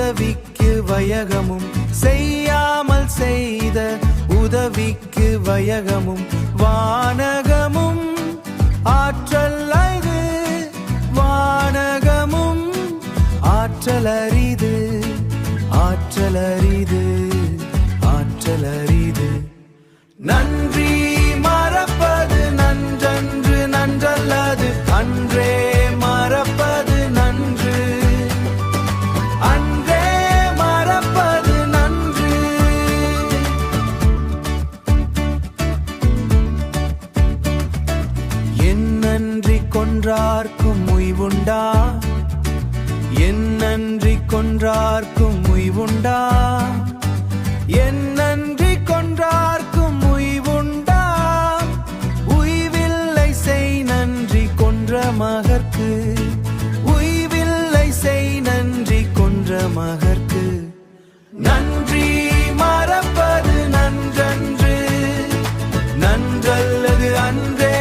உதவிக்கு வயகமும் செய்யாமல் செய்த உதவிக்கு வயகமும் வானகமும் ஆற்றல் அரிது வானகமும் ஆற்றல் அரிது ஆற்றல் அரிது ஆற்றல் அரிது. நன்றி மறப்பது நன்றன்று நன்றல்லது அன்றே மறப்பது நன்று அன்றே மறப்பது நன்று. என் நன்றி கொன்றார்க்கும் உய்வுண்டா என் நன்றி கொன்றார்க்கும் உய்வுண்டா என் நன்றி கொன்றார்க்கும் உய்வுண்டா உய்வில்லை செய் நன்றி கொன்ற மகற்கு உய்வில்லை செய் நன்றி கொன்ற மகற்கு. நன்றி மறப்பது நன்றன்று நன்றல்லது அன்றே